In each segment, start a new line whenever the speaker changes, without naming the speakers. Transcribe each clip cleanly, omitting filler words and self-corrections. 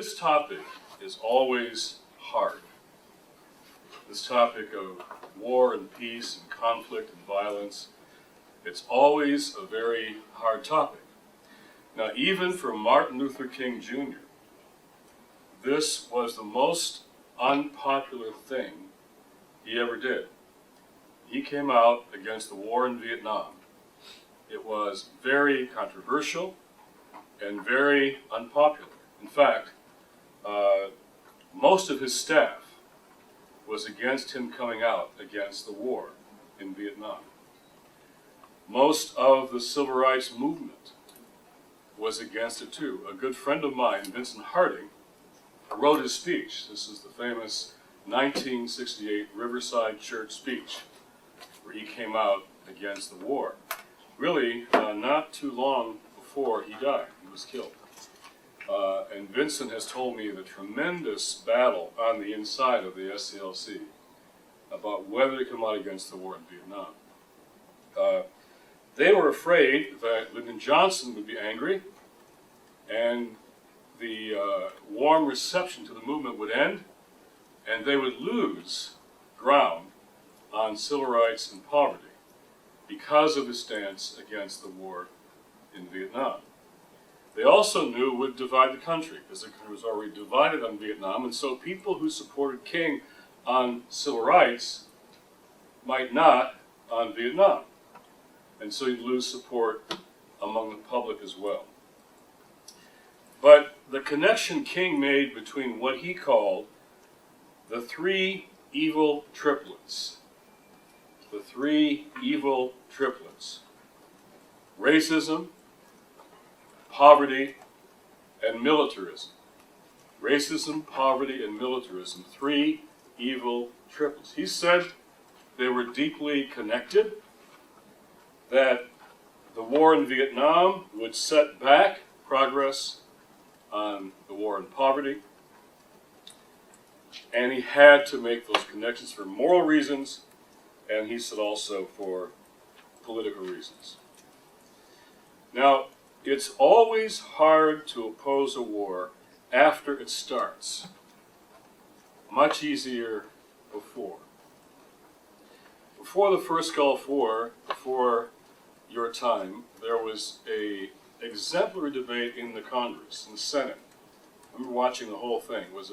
This topic is always hard. This topic of war and peace and conflict and violence, it's always a very hard topic. Now, even for Martin Luther King Jr., this was the most unpopular thing he ever did. He came out against the war in Vietnam. It was very controversial and very unpopular. In fact, most of his staff was against him coming out against the war in Vietnam. Most of the civil rights movement was against it too. A good friend of mine, Vincent Harding, wrote his speech. This is the famous 1968 Riverside Church speech, where he came out against the war. Really, not too long before he died. He was killed. And Vincent has told me the tremendous battle on the inside of the SCLC about whether to come out against the war in Vietnam. They were afraid that Lyndon Johnson would be angry and the warm reception to the movement would end, and they would lose ground on civil rights and poverty because of his stance against the war in Vietnam. They also knew it would divide the country, because the country was already divided on Vietnam, and so people who supported King on civil rights might not on Vietnam. And so he'd lose support among the public as well. But the connection King made between what he called the three evil triplets, racism, poverty, and militarism. Racism, poverty, and militarism, three evil triplets. He said they were deeply connected, that the war in Vietnam would set back progress on the war in poverty, and he had to make those connections for moral reasons, and he said also for political reasons. Now, it's always hard to oppose a war after it starts. Much easier before. Before the first Gulf War, before your time, there was an exemplary debate in the Congress, in the Senate. I remember watching the whole thing. It was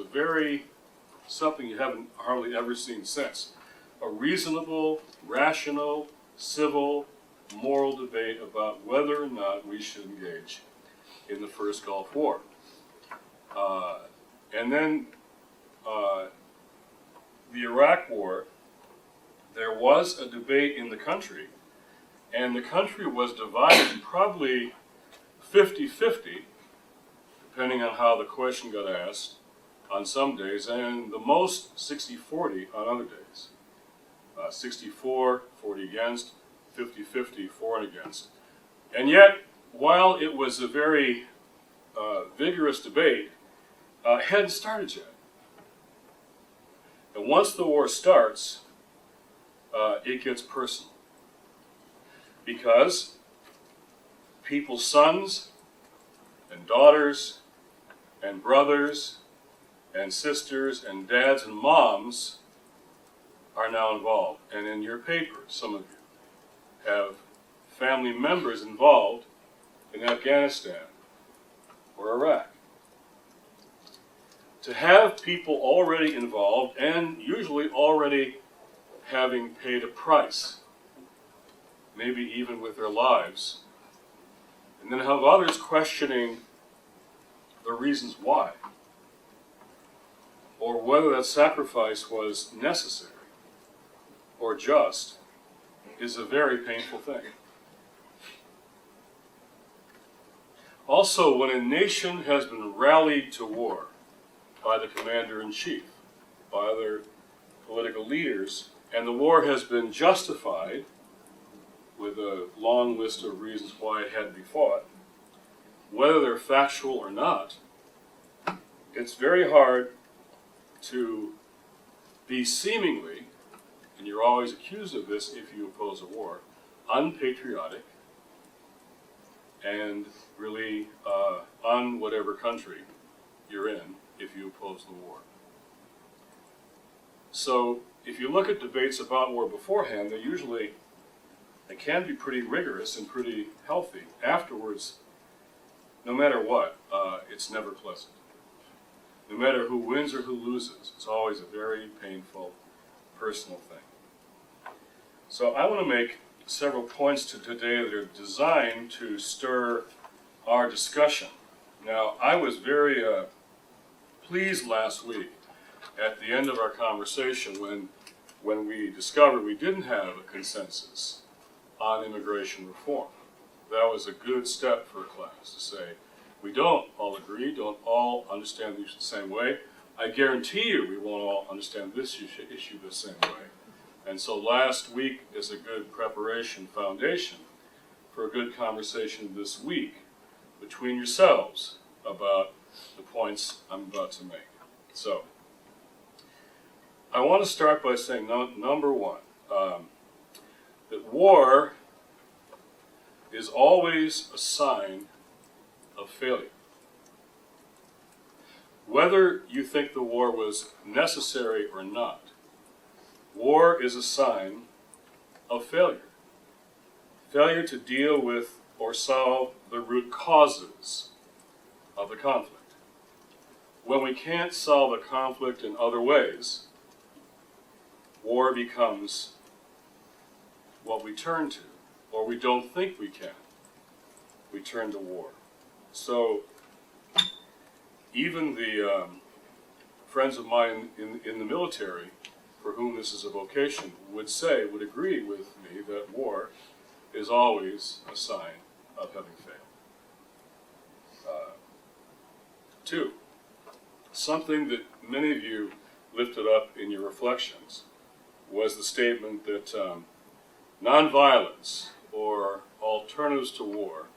something you haven't hardly ever seen since. A reasonable, rational, civil, moral debate about whether or not we should engage in the first Gulf War. And then the Iraq War, there was a debate in the country, and the country was divided probably 50-50, depending on how the question got asked on some days, and the most 60-40 on other days. 60-40 against, 50-50 for and against. And yet, while it was a very vigorous debate, it hadn't started yet. And once the war starts, it gets personal. Because people's sons and daughters and brothers and sisters and dads and moms are now involved. And in your paper, some of you have family members involved in Afghanistan or Iraq. To have people already involved and usually already having paid a price, maybe even with their lives, and then have others questioning the reasons why, or whether that sacrifice was necessary or just, is a very painful thing. Also, when a nation has been rallied to war by the commander-in-chief, by other political leaders, and the war has been justified with a long list of reasons why it had to be fought, whether they're factual or not, it's very hard to be seemingly, and you're always accused of this if you oppose a war, unpatriotic and really un-whatever country you're in if you oppose the war. So if you look at debates about war beforehand, they can be pretty rigorous and pretty healthy. Afterwards, no matter what, it's never pleasant. No matter who wins or who loses, it's always a very painful, personal thing. So I want to make several points today that are designed to stir our discussion. Now, I was very pleased last week at the end of our conversation when we discovered we didn't have a consensus on immigration reform. That was a good step for a class to say, we don't all agree, don't all understand the issue the same way. I guarantee you we won't all understand this issue the same way. And so last week is a good preparation foundation for a good conversation this week between yourselves about the points I'm about to make. So, I want to start by saying, number one, that war is always a sign of failure. Whether you think the war was necessary or not, war is a sign of failure. Failure to deal with or solve the root causes of the conflict. When we can't solve a conflict in other ways, war becomes what we turn to, or we don't think we can. We turn to war. So, even the friends of mine in the military, for whom this is a vocation, would agree with me that war is always a sign of having failed. Two, something that many of you lifted up in your reflections was the statement that nonviolence, or alternatives to war,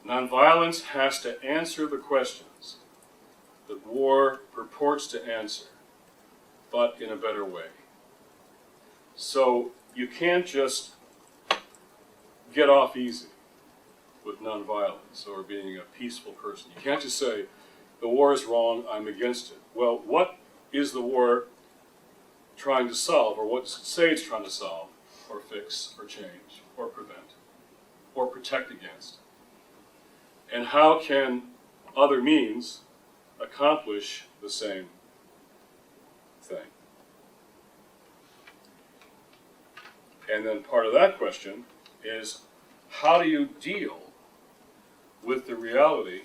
nonviolence has to answer the questions that war purports to answer, but in a better way. So you can't just get off easy with nonviolence or being a peaceful person. You can't just say, the war is wrong, I'm against it. Well, what is the war trying to solve, or what does it say it's trying to solve, or fix, or change, or prevent, or protect against? And how can other means accomplish the same thing? And then part of that question is, how do you deal with the reality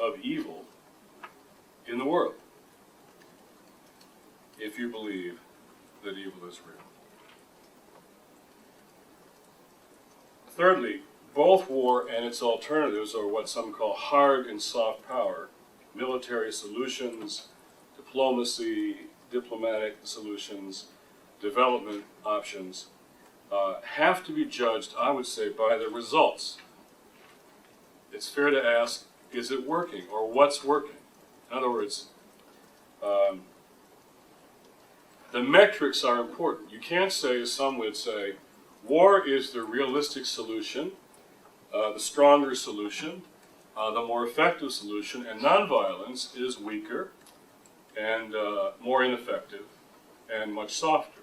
of evil in the world, if you believe that evil is real? Thirdly, both war and its alternatives are what some call hard and soft power, military solutions, diplomacy, diplomatic solutions, development options, have to be judged, I would say, by the results. It's fair to ask, is it working, or what's working? In other words, the metrics are important. You can't say, as some would say, war is the realistic solution, the stronger solution, the more effective solution, and nonviolence is weaker and more ineffective and much softer.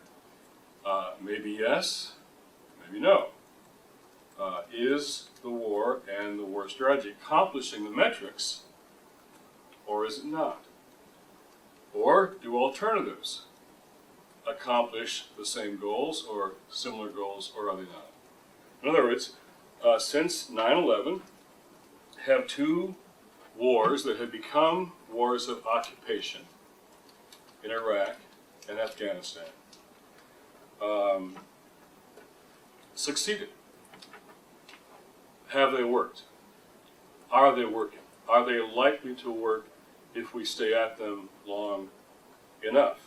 Maybe yes, maybe no. Is the war and the war strategy accomplishing the metrics, or is it not? Or do alternatives accomplish the same goals or similar goals, or are they not? In other words, since 9/11, have two wars that have become wars of occupation in Iraq and Afghanistan succeeded. Have they worked? Are they working? Are they likely to work if we stay at them long enough?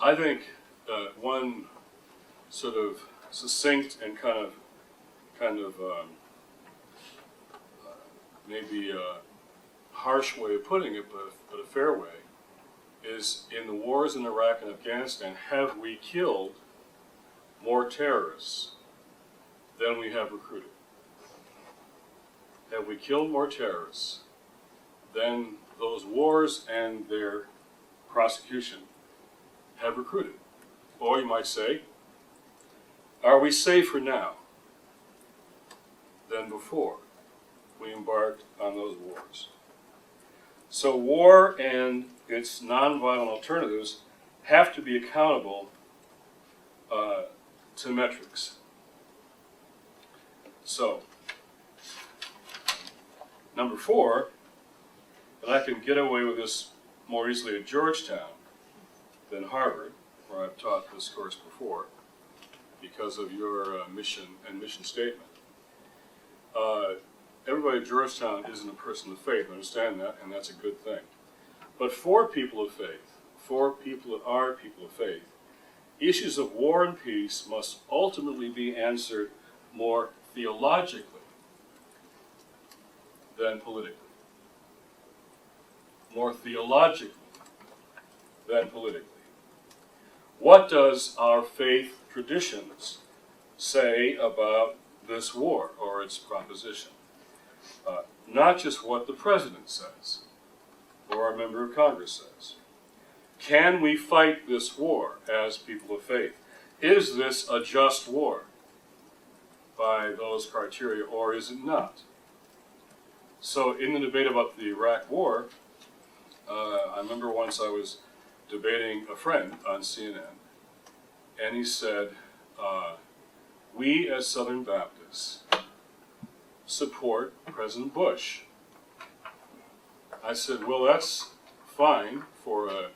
I think one sort of succinct and kind of maybe a harsh way of putting it, but a fair way, is in the wars in Iraq and Afghanistan, have we killed more terrorists than we have recruited? Have we killed more terrorists then those wars and their prosecution have recruited. Or you might say, are we safer now than before we embarked on those wars? So war and its nonviolent alternatives have to be accountable to metrics. So, number 4, and I can get away with this more easily at Georgetown than Harvard, where I've taught this course before, because of your mission and mission statement. Everybody at Georgetown isn't a person of faith, I understand that, and that's a good thing. But for people of faith, for people that are people of faith, issues of war and peace must ultimately be answered more theologically than politically. More theologically than politically. What does our faith traditions say about this war or its proposition? Not just what the president says or a member of Congress says. Can we fight this war as people of faith? Is this a just war by those criteria, or is it not? So in the debate about the Iraq War, I remember once I was debating a friend on CNN, and he said, we as Southern Baptists support President Bush. I said, well, that's fine for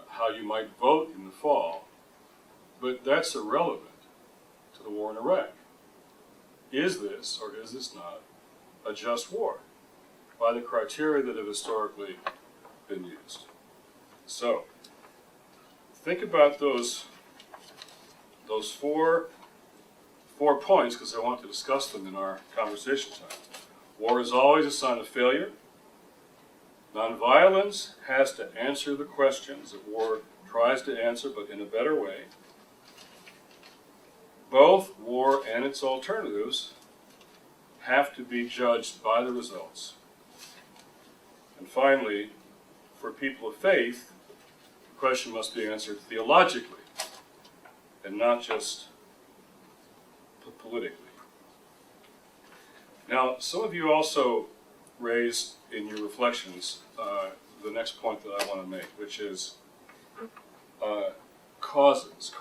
how you might vote in the fall, but that's irrelevant to the war in Iraq. Is this, or is this not, a just war by the criteria that have historically been used? So, think about those four points, because I want to discuss them in our conversation time. War is always a sign of failure. Nonviolence has to answer the questions that war tries to answer, but in a better way. Both war and its alternatives have to be judged by the results. And finally, for people of faith, the question must be answered theologically and not just politically. Now, some of you also raised in your reflections the next point that I want to make, which is causes.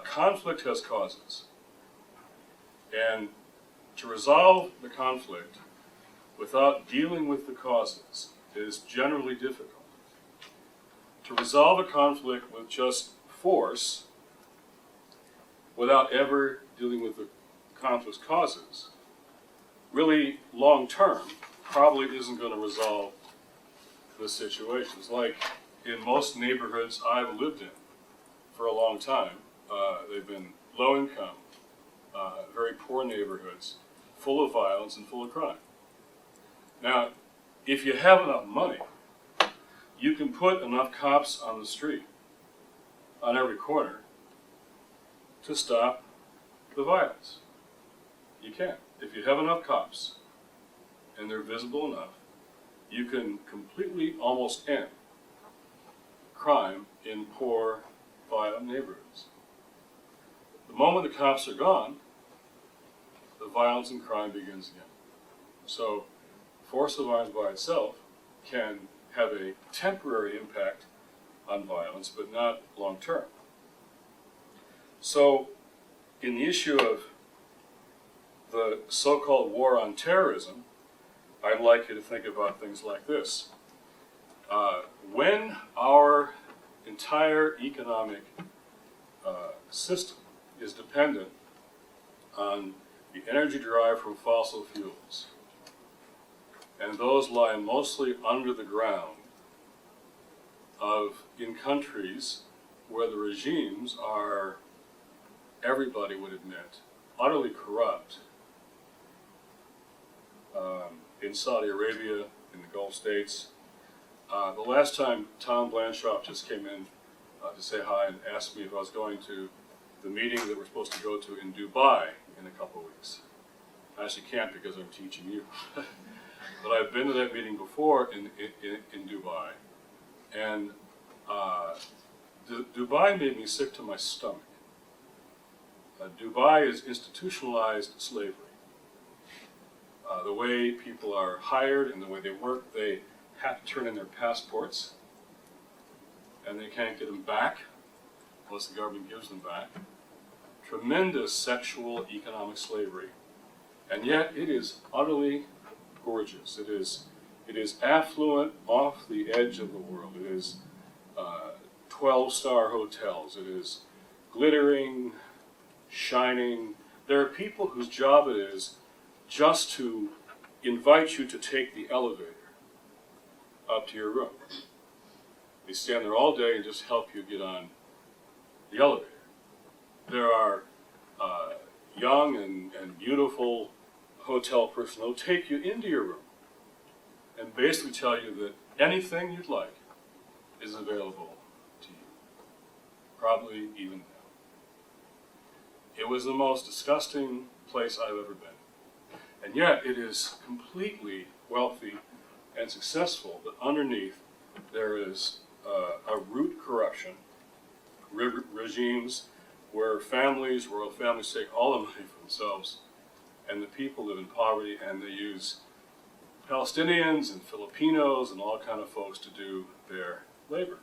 Conflict has causes. And to resolve the conflict without dealing with the causes is generally difficult. To resolve a conflict with just force without ever dealing with the conflict's causes, really long term, probably isn't going to resolve the situations. Like in most neighborhoods I've lived in for a long time, they've been low income, very poor neighborhoods, full of violence and full of crime. Now, if you have enough money, you can put enough cops on the street, on every corner, to stop the violence. You can. If you have enough cops, and they're visible enough, you can completely almost end crime in poor, violent neighborhoods. The moment the cops are gone, the violence and crime begins again. So, force of arms by itself can have a temporary impact on violence, but not long term. So, in the issue of the so-called war on terrorism, I'd like you to think about things like this. When our entire economic system is dependent on the energy derived from fossil fuels, and those lie mostly under the ground in countries where the regimes are, everybody would admit, utterly corrupt. In Saudi Arabia, in the Gulf states. The last time Tom Blanchard just came in to say hi and asked me if I was going to the meeting that we're supposed to go to in Dubai in a couple of weeks. I actually can't because I'm teaching you. But I've been to that meeting before in Dubai, and Dubai made me sick to my stomach. Dubai is institutionalized slavery. The way people are hired and the way they work, they have to turn in their passports, and they can't get them back unless the government gives them back. Tremendous sexual economic slavery. And yet it is utterly gorgeous. It is affluent, off the edge of the world. It is 12-star hotels. It is glittering, shining. There are people whose job it is just to invite you to take the elevator up to your room. They stand there all day and just help you get on the elevator. There are young and beautiful hotel personnel who take you into your room and basically tell you that anything you'd like is available to you, probably even now. It was the most disgusting place I've ever been. And yet it is completely wealthy and successful, but underneath there is a root corruption, regimes where royal families take all the money for themselves, and the people live in poverty, and they use Palestinians and Filipinos and all kind of folks to do their labor.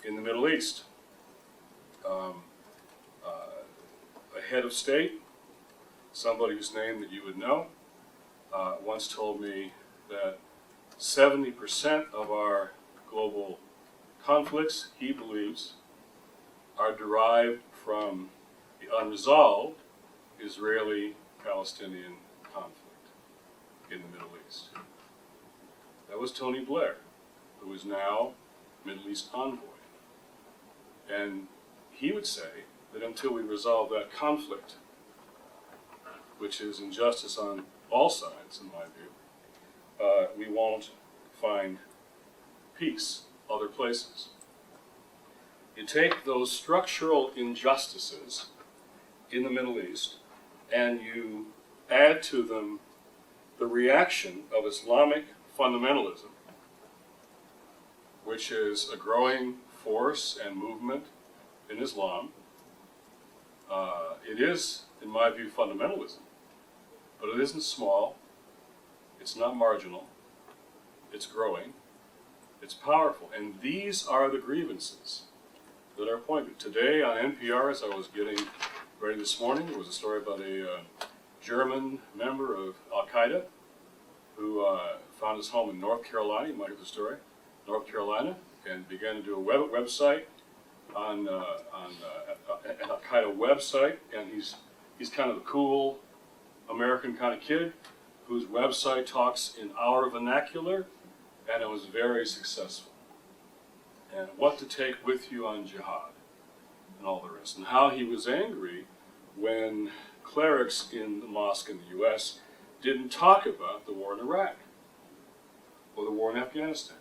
In the Middle East, a head of state, somebody whose name that you would know, once told me that 70% of our global conflicts, he believes, are derived from the unresolved Israeli-Palestinian conflict in the Middle East. That was Tony Blair, who is now Middle East envoy. And he would say that until we resolve that conflict, which is injustice on all sides, in my view, we won't find peace other places. You take those structural injustices in the Middle East and you add to them the reaction of Islamic fundamentalism, which is a growing force and movement in Islam. It is, in my view, fundamentalism, but it isn't small, it's not marginal, it's growing, it's powerful, and these are the grievances that are pointed. Today on NPR, as I was getting ready this morning, there was a story about a German member of Al-Qaeda who found his home in North Carolina. You might have the story, North Carolina, and began to do a website on an Al-Qaeda website, and he's kind of a cool American kind of kid whose website talks in our vernacular, and it was very successful. And what to take with you on jihad and all the rest, and how he was angry when clerics in the mosque in the U.S. didn't talk about the war in Iraq, or the war in Afghanistan,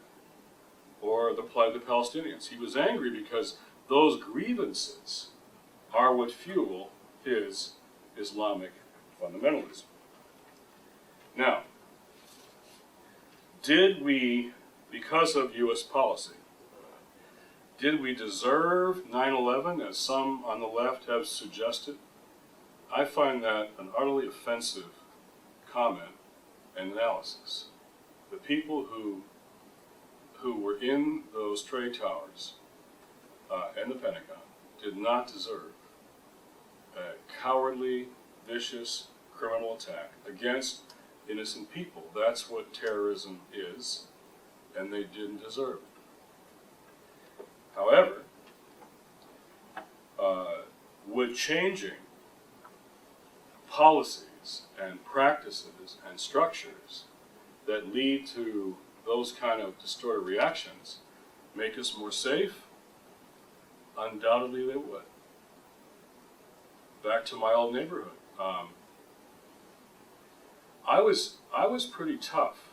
or the plight of the Palestinians. He was angry because those grievances are what fuel his Islamic fundamentalism. Now, did we, because of U.S. policy, did we deserve 9/11, as some on the left have suggested? I find that an utterly offensive comment and analysis. The people who were in those trade towers and the Pentagon did not deserve a cowardly, vicious, criminal attack against innocent people. That's what terrorism is, and they didn't deserve it. However, would changing policies and practices and structures that lead to those kind of distorted reactions make us more safe? Undoubtedly they would. Back to my old neighborhood. I was pretty tough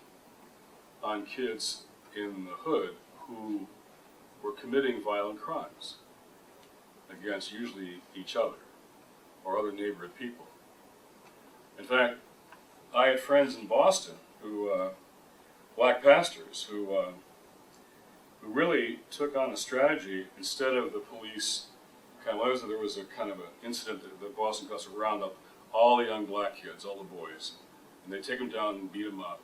on kids in the hood who were committing violent crimes against usually each other or other neighborhood people. In fact, I had friends in Boston who, black pastors, who really took on a strategy instead of the police. There was a kind of an incident that the Boston Cops would round up all the young black kids, all the boys, and they take them down and beat them up.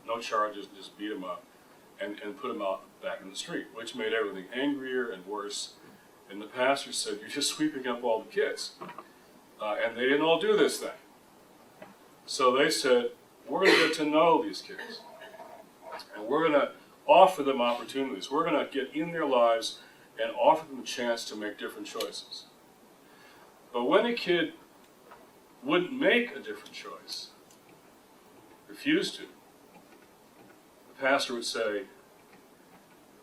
No charges, just beat them up, and put them out back in the street, which made everything angrier and worse. And the pastor said, "You're just sweeping up all the kids," and they didn't all do this thing. So they said, "We're going to get to know these kids, and we're going to offer them opportunities. We're going to get in their lives and offer them a chance to make different choices." But when a kid wouldn't make a different choice, refused to, the pastor would say,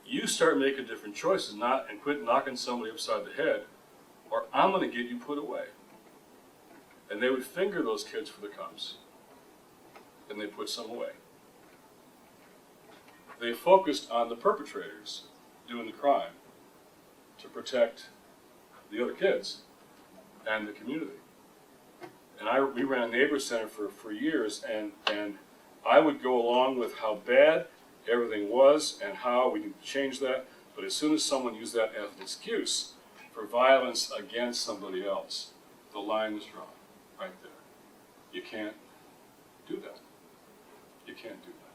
"You start making different choices, and quit knocking somebody upside the head, or I'm going to get you put away." And they would finger those kids for the cops, and they put some away. They focused on the perpetrators doing the crime to protect the other kids and the community. And we ran a neighbor center for years, and I would go along with how bad everything was and how we could change that. But as soon as someone used that as an excuse for violence against somebody else, the line was drawn right there. You can't do that. You can't do that.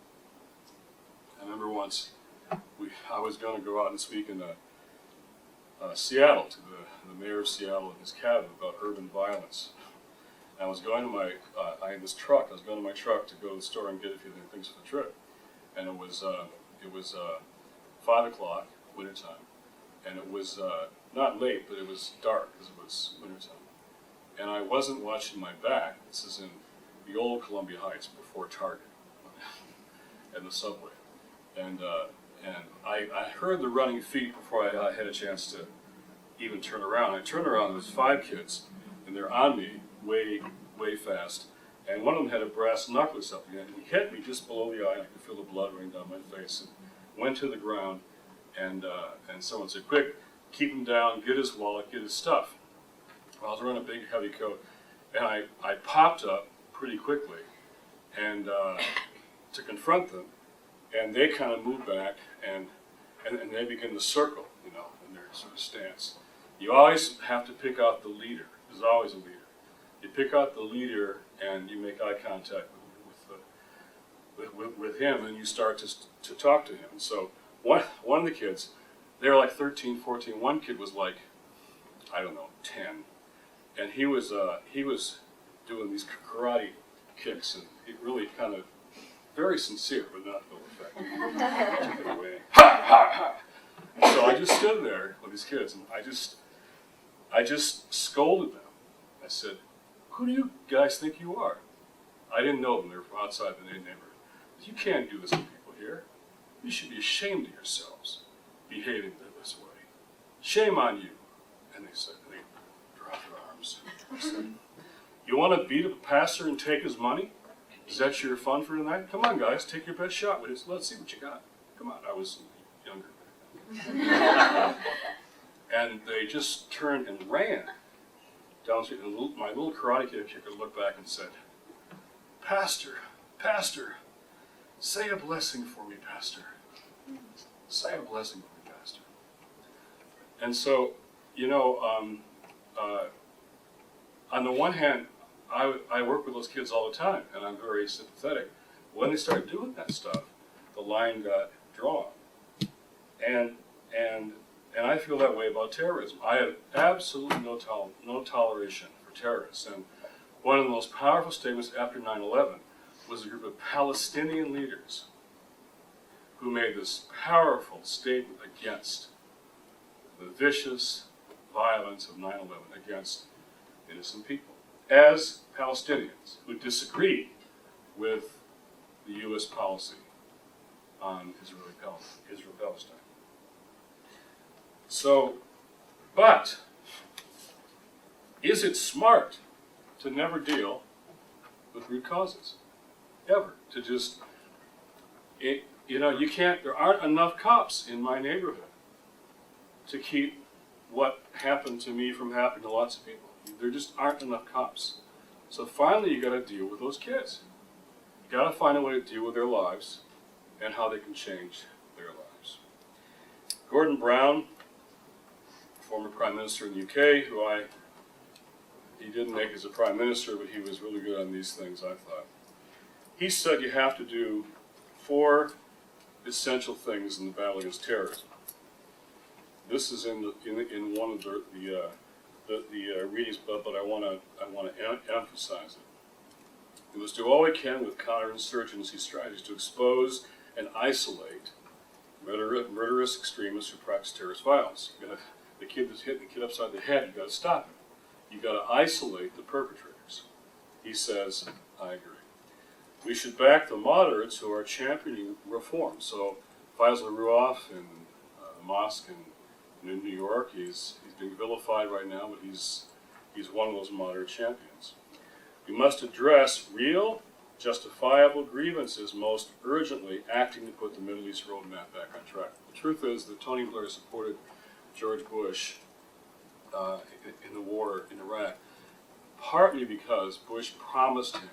I remember once I was going to go out and speak in Seattle to the mayor of Seattle and his cabinet about urban violence. I was going to I had this truck. I was going to my truck to go to the store and get a few things for the trip, and it was 5 o'clock, wintertime, and it was not late, but it was dark because it was wintertime, and I wasn't watching my back. This is in the old Columbia Heights before Target and the subway, and I heard the running feet before I had a chance to even turn around. I turned around, there was 5 kids, and they're on me way fast. And one of them had a brass knuckles up the end, and he hit me just below the eye. I could feel the blood running down my face, and went to the ground. And someone said, "Quick, keep him down, get his wallet, get his stuff." Well, I was wearing a big heavy coat, and I popped up pretty quickly and to confront them. And they kind of moved back, and they begin to circle, in their sort of stance. You always have to pick out the leader. There's always a leader. You pick out the leader, and you make eye contact with him, and you start to talk to him. And so one of the kids, they were like 13, 14. One kid was like, I don't know, 10, and he was doing these karate kicks, and he really kind of very sincere, but not ill effective. Took it away. Ha ha ha! So I just stood there with these kids, and I just scolded them. I said, "Who do you guys think you are?" I didn't know them. They were from outside the neighborhood. "You can't do this to people here. You should be ashamed of yourselves, behaving this way. Shame on you." And they said, they dropped their arms. I said, "You want to beat up a pastor and take his money? Is that your fun for tonight? Come on, guys, take your best shot with it. Let's see what you got. Come on." I was younger. And they just turned and ran down the street. And my little karate kid kicker looked back and said, Pastor, say a blessing for me, Pastor. Say a blessing for me, Pastor." And so, on the one hand, I work with those kids all the time, and I'm very sympathetic. When they started doing that stuff, the line got drawn. And I feel that way about terrorism. I have absolutely no toleration for terrorists. And one of the most powerful statements after 9/11 was a group of Palestinian leaders who made this powerful statement against the vicious violence of 9/11 against innocent people, as Palestinians who disagree with the U.S. policy on Israel-Palestine. So, but is it smart to never deal with root causes? Ever. To just, you can't, there aren't enough cops in my neighborhood to keep what happened to me from happening to lots of people. There just aren't enough cops. So finally, you got to deal with those kids. You got to find a way to deal with their lives and how they can change their lives. Gordon Brown, former Prime Minister in the UK, he didn't make as a Prime Minister, but he was really good on these things, I thought. He said you have to do 4 essential things in the battle against terrorism. This is in one of the readings, but I want to emphasize it. We must do all we can with counterinsurgency strategies to expose and isolate murderous extremists who practice terrorist violence. The kid that's hitting the kid upside the head, you've got to stop him. You've got to isolate the perpetrators. He says, I agree. We should back the moderates who are championing reform. So Faisal Ruaf in the mosque in New York, he's being vilified right now, but he's one of those moderate champions. We must address real, justifiable grievances most urgently, acting to put the Middle East roadmap back on track. The truth is that Tony Blair supported George Bush in the war in Iraq, partly because Bush promised him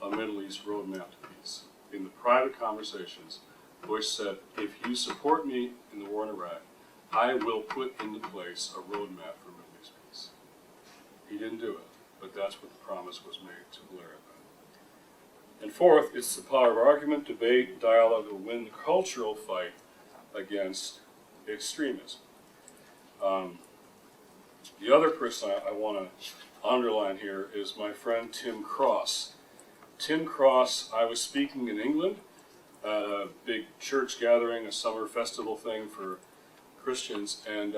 a Middle East roadmap to peace. In the private conversations, Bush said, if you support me in the war in Iraq, I will put into place a roadmap for Middle East peace. He didn't do it, but that's what the promise was made to Blair at that. And fourth, it's the power of argument, debate, and dialogue that will win the cultural fight against extremism. The other person I want to underline here is my friend Tim Cross. Tim Cross, I was speaking in England at a big church gathering, a summer festival thing for Christians, and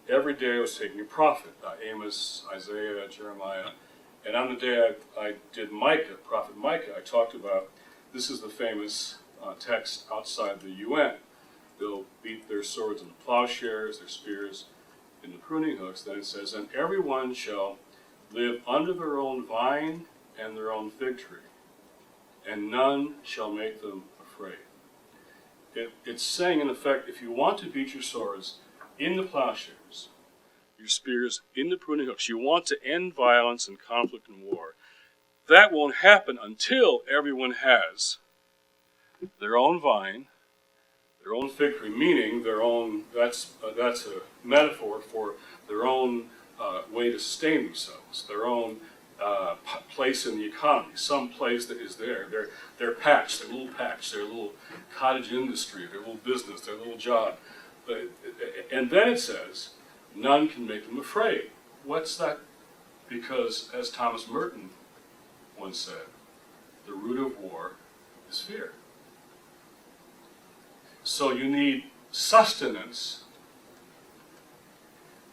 every day I was taking a prophet, Amos, Isaiah, Jeremiah, and on the day I did Micah, Prophet Micah, I talked about, this is the famous text outside the UN. They'll beat their swords into ploughshares, their spears into pruning hooks. Then it says, and everyone shall live under their own vine and their own fig tree, and none shall make them afraid. It's saying, in effect, if you want to beat your swords in the plowshares, your spears in the pruning hooks, you want to end violence and conflict and war, that won't happen until everyone has their own vine, their own fig tree, meaning their own, that's a metaphor for their own way to sustain themselves, their own place in the economy, some place that is their patch, their little patch, their little cottage industry, their little business, their little job. And then it says, none can make them afraid. What's that? Because, as Thomas Merton once said, the root of war is fear. So you need sustenance,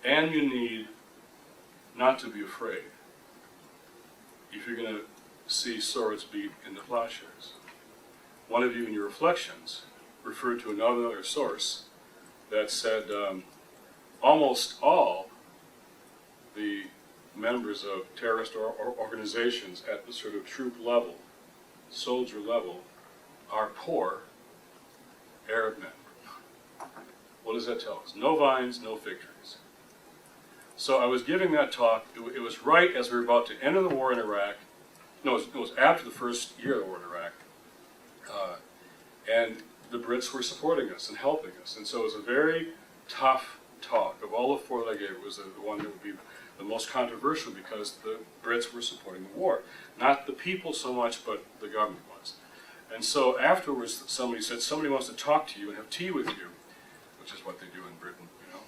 and you need not to be afraid if you're going to see swords beat into plowshares. One of you in your reflections referred to another source that said almost all the members of terrorist organizations at the sort of troop level, soldier level, are poor Arab men. What does that tell us? No vines, no fig trees. So I was giving that talk. It was right as we were about to enter the war in Iraq. No, it was after the first year of the war in Iraq. And the Brits were supporting us and helping us. And so it was a very tough talk. Of all the 4 that I gave, it was the one that would be the most controversial because the Brits were supporting the war. Not the people so much, but the government was. And so afterwards, somebody said, somebody wants to talk to you and have tea with you, which is what they do in Britain, you know.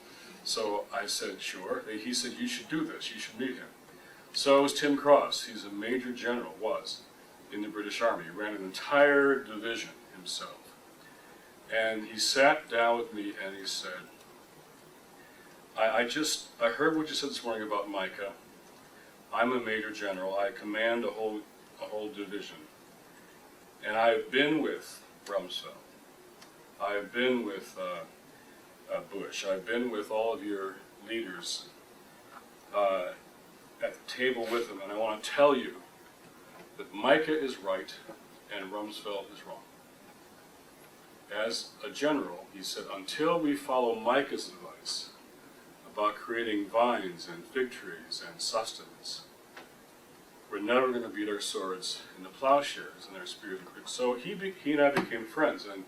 So I said, sure. He said, you should do this. You should meet him. So it was Tim Cross. He's a major general, in the British Army. He ran an entire division himself. And he sat down with me and he said, I heard what you said this morning about Micah. I'm a major general. I command a whole division. And I've been with Rumsfeld. I've been with Bush. I've been with all of your leaders at the table with them. And I want to tell you that Micah is right and Rumsfeld is wrong. As a general, he said, until we follow Micah's advice about creating vines and fig trees and sustenance, we're never going to beat our swords into plowshares and their spears. So he and I became friends, and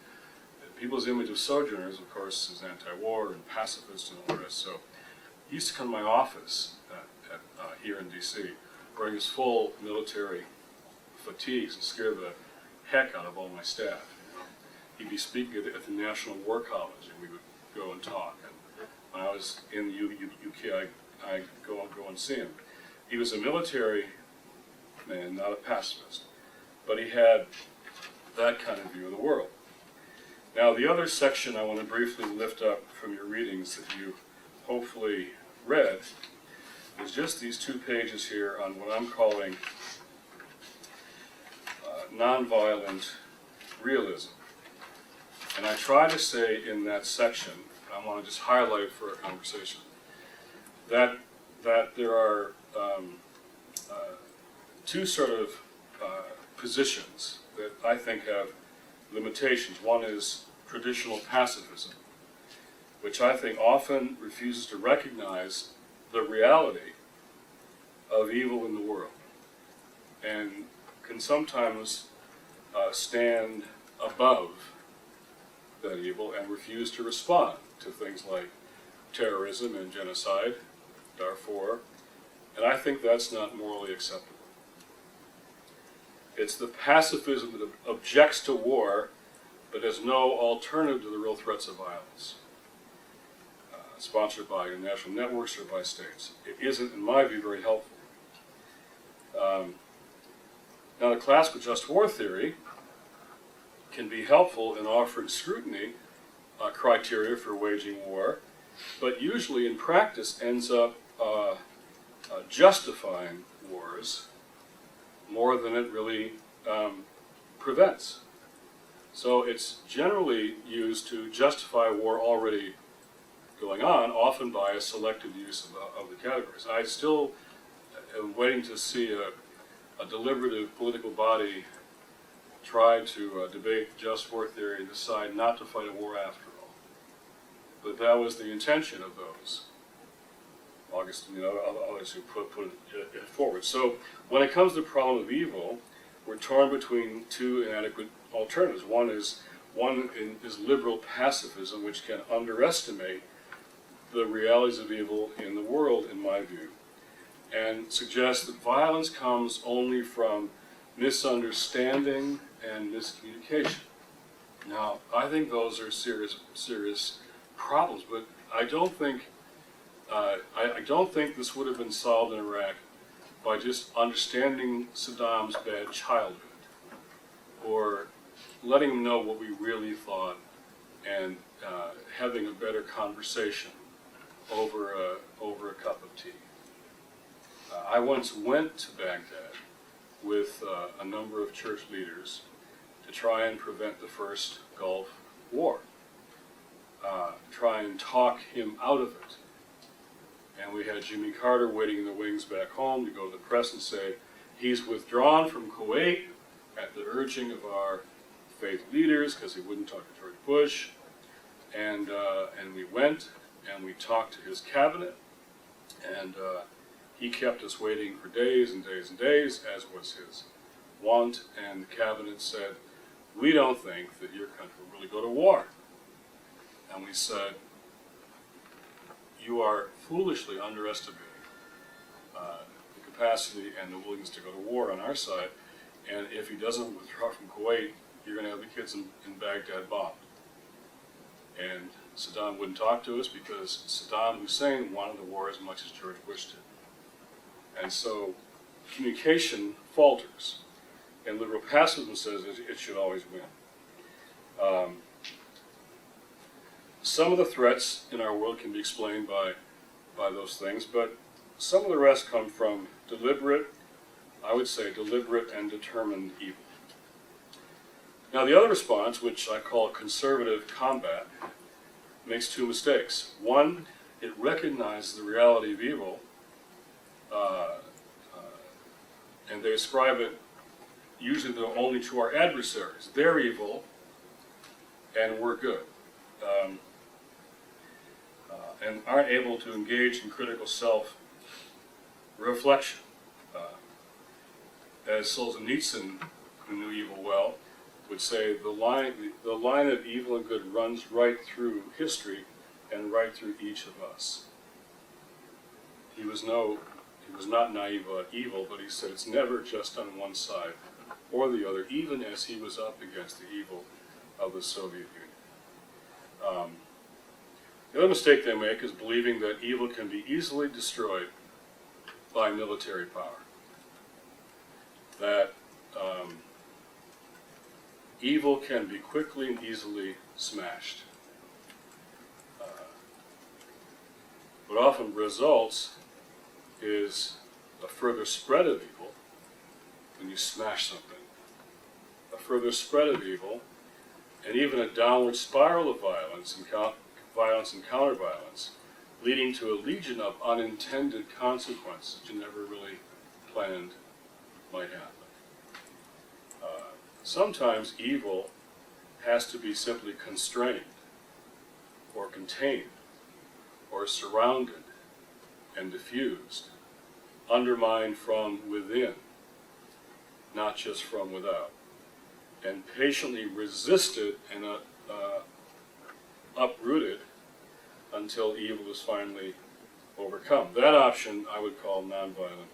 people's image of Sojourners, of course, is anti-war and pacifist and all the rest. So he used to come to my office here in D.C. wearing his full military fatigues and scare the heck out of all my staff. He'd be speaking at the National War College, and we would go and talk. And when I was in the UK, I'd go and see him. He was a military man, not a pacifist, but he had that kind of view of the world. Now, the other section I want to briefly lift up from your readings that you hopefully read is just these 2 pages here on what I'm calling nonviolent realism. And I try to say in that section, I want to just highlight for our conversation, that there are 2 sort of positions that I think have limitations. One is traditional pacifism, which I think often refuses to recognize the reality of evil in the world, and can sometimes stand above that evil and refuse to respond to things like terrorism and genocide, Darfur, and I think that's not morally acceptable. It's the pacifism that objects to war but has no alternative to the real threats of violence, sponsored by national networks or by states. It isn't, in my view, very helpful. Now, the classical just war theory can be helpful in offering scrutiny criteria for waging war, but usually in practice ends up justifying wars more than it really prevents. So it's generally used to justify war already going on, often by a selective use of the categories. I still am waiting to see a deliberative political body try to debate just war theory and decide not to fight a war after all. But that was the intention of those. Augustine, others who put it forward. So when it comes to the problem of evil, we're torn between 2 inadequate alternatives. One is liberal pacifism, which can underestimate the realities of evil in the world, in my view, and suggests that violence comes only from misunderstanding and miscommunication. Now, I think those are serious problems, but I don't think this would have been solved in Iraq by just understanding Saddam's bad childhood or letting him know what we really thought and having a better conversation over a cup of tea. I once went to Baghdad with a number of church leaders to try and prevent the first Gulf War, try and talk him out of it. And we had Jimmy Carter waiting in the wings back home to go to the press and say, he's withdrawn from Kuwait at the urging of our faith leaders because he wouldn't talk to George Bush. And we went and we talked to his cabinet, and he kept us waiting for days and days and days, as was his wont, and the cabinet said, we don't think that your country will really go to war. And we said, you are foolishly underestimating the capacity and the willingness to go to war on our side, and if he doesn't withdraw from Kuwait, you're going to have the kids in Baghdad bombed. And Saddam wouldn't talk to us because Saddam Hussein wanted the war as much as George Bush did. And so communication falters, and liberal pacifism says it should always win. Some of the threats in our world can be explained by those things, but some of the rest come from deliberate and determined evil. Now, the other response, which I call conservative combat, makes 2 mistakes. One, it recognizes the reality of evil, and they ascribe it usually only to our adversaries. They're evil, and we're good. And aren't able to engage in critical self-reflection. as Solzhenitsyn, who knew evil well, would say, the line of evil and good runs right through history and right through each of us. He was not naive about evil, but he said it's never just on one side or the other, even as he was up against the evil of the Soviet Union. The other mistake they make is believing that evil can be easily destroyed by military power. That evil can be quickly and easily smashed. What often results is a further spread of evil when you smash something. A further spread of evil, and even a downward spiral of violence and counter-violence, leading to a legion of unintended consequences that you never really planned might happen. Sometimes evil has to be simply constrained, or contained, or surrounded and diffused, undermined from within, not just from without, and patiently resisted and uprooted until evil is finally overcome. That option I would call nonviolent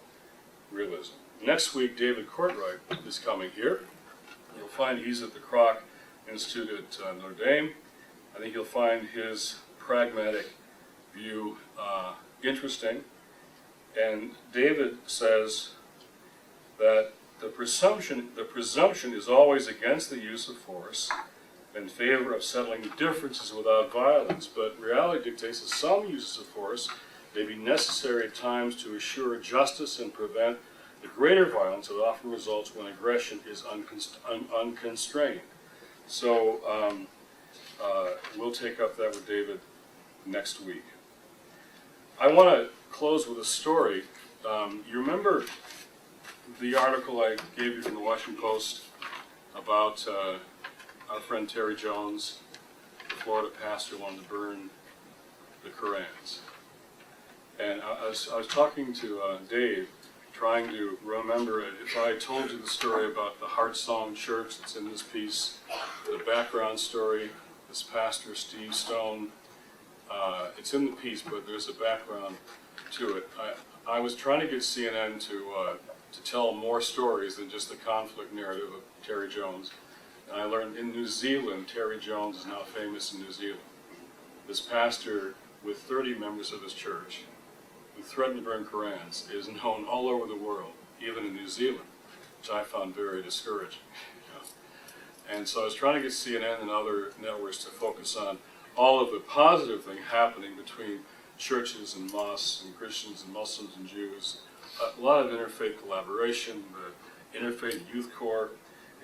realism. Next week, David Courtwright is coming here. You'll find he's at the Kroc Institute at Notre Dame. I think you'll find his pragmatic view interesting. And David says that the presumption is always against the use of force in favor of settling differences without violence, but reality dictates that some uses of force may be necessary at times to assure justice and prevent the greater violence that often results when aggression is unconstrained. So we'll take up that with David next week. I want to close with a story. You remember the article I gave you from the Washington Post about our friend Terry Jones, the Florida pastor, wanted to burn the Korans. And I was talking to Dave, trying to remember it. If I told you the story about the Heart Song Church that's in this piece, the background story, this pastor Steve Stone, it's in the piece, but there's a background to it. I was trying to get CNN to tell more stories than just the conflict narrative of Terry Jones. And I learned in New Zealand, Terry Jones is now famous in New Zealand. This pastor, with 30 members of his church, who threatened to burn Korans, is known all over the world, even in New Zealand, which I found very discouraging. And so I was trying to get CNN and other networks to focus on all of the positive things happening between churches and mosques and Christians and Muslims and Jews. A lot of interfaith collaboration, the Interfaith Youth Corps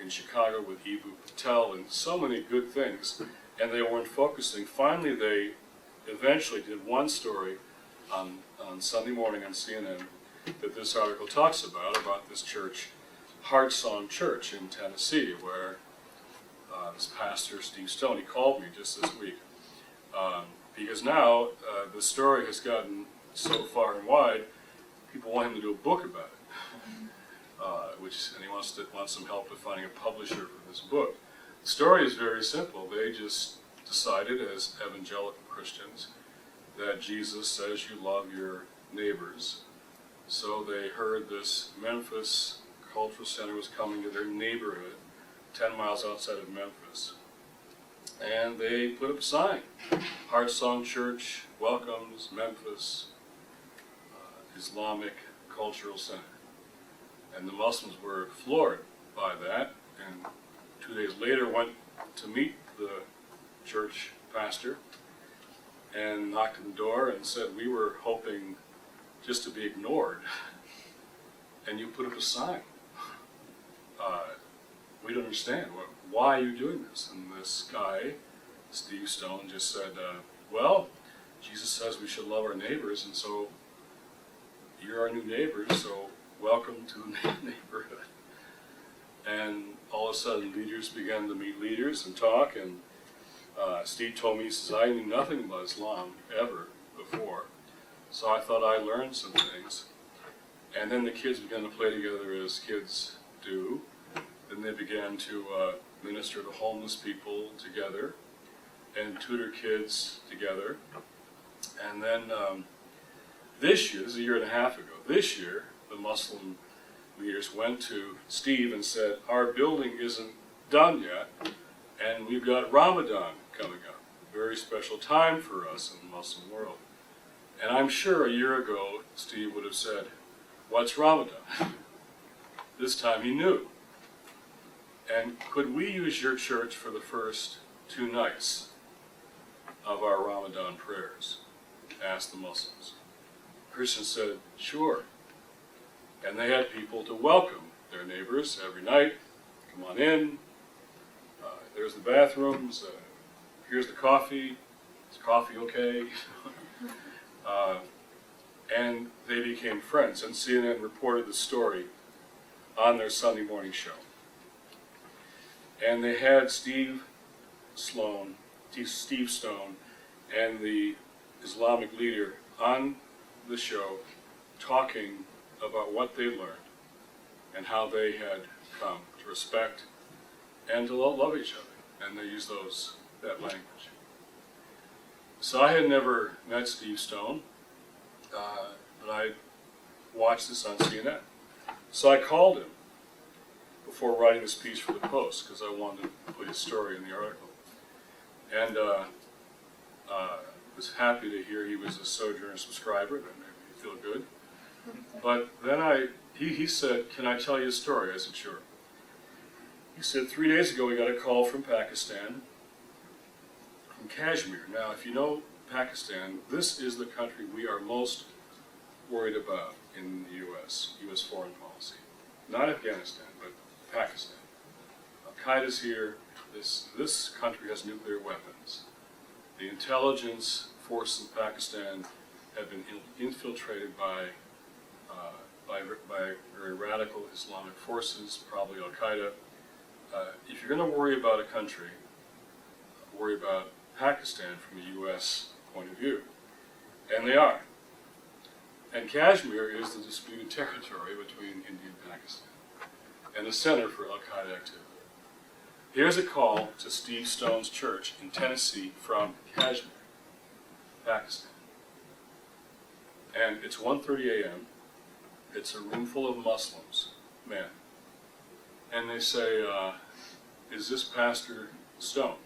in Chicago with Eboo Patel, and so many good things. And they weren't focusing. Finally, they eventually did one story on Sunday morning on CNN that this article talks about this church, Heart Song Church in Tennessee, where this pastor, Steve Stone, he called me just this week. Because now the story has gotten so far and wide, people want him to do a book about it, and he wants some help with finding a publisher for this book. The story is very simple. They just decided as evangelical Christians that Jesus says you love your neighbors. So they heard this Memphis cultural center was coming to their neighborhood, 10 miles outside of Memphis. And they put up a sign, Heart Song Church welcomes Memphis Islamic Cultural Center. And the Muslims were floored by that, and 2 days later went to meet the church pastor and knocked on the door and said, we were hoping just to be ignored, and you put up a sign. We don't understand. Why are you doing this? And this guy, Steve Stone, just said, well, Jesus says we should love our neighbors, and so you're our new neighbors, so welcome to the neighborhood. And all of a sudden, leaders began to meet leaders and talk, and Steve told me, he says, I knew nothing about Islam ever before, so I thought I learned some things. And then the kids began to play together as kids do. Then they began to minister to homeless people together and tutor kids together. And then this year, this is a year and a half ago, this year, the Muslim leaders went to Steve and said, our building isn't done yet, and we've got Ramadan coming up. A very special time for us in the Muslim world. And I'm sure a year ago, Steve would have said, what's Ramadan? This time he knew. And could we use your church for the first 2 nights of our Ramadan prayers? Asked the Muslims. Christians said, sure. And they had people to welcome their neighbors every night. Come on in. There's the bathrooms. Here's the coffee. Is coffee okay? And they became friends. And CNN reported the story on their Sunday morning show. And they had Steve Stone, and the Islamic leader on the show talking about what they learned and how they had come to respect and to love each other. And they used that language. So I had never met Steve Stone, but I watched this on CNN. So I called him before writing this piece for the Post because I wanted to put his story in the article. And was happy to hear he was a Sojourner subscriber. That made me feel good. But then he said, can I tell you a story? I said, sure. He said, 3 days ago we got a call from Pakistan, from Kashmir. Now, if you know Pakistan, this is the country we are most worried about in the U.S. foreign policy. Not Afghanistan, but Pakistan. Al-Qaeda's here. This country has nuclear weapons. The intelligence force in Pakistan have been infiltrated by very radical Islamic forces, probably Al-Qaeda. If you're going to worry about a country, worry about Pakistan from a U.S. point of view. And they are. And Kashmir is the disputed territory between India and Pakistan, and the center for Al-Qaeda activity. Here's a call to Steve Stone's church in Tennessee from Kashmir, Pakistan. And it's 1:30 a.m. It's a room full of Muslims, men. And they say, is this Pastor Stone?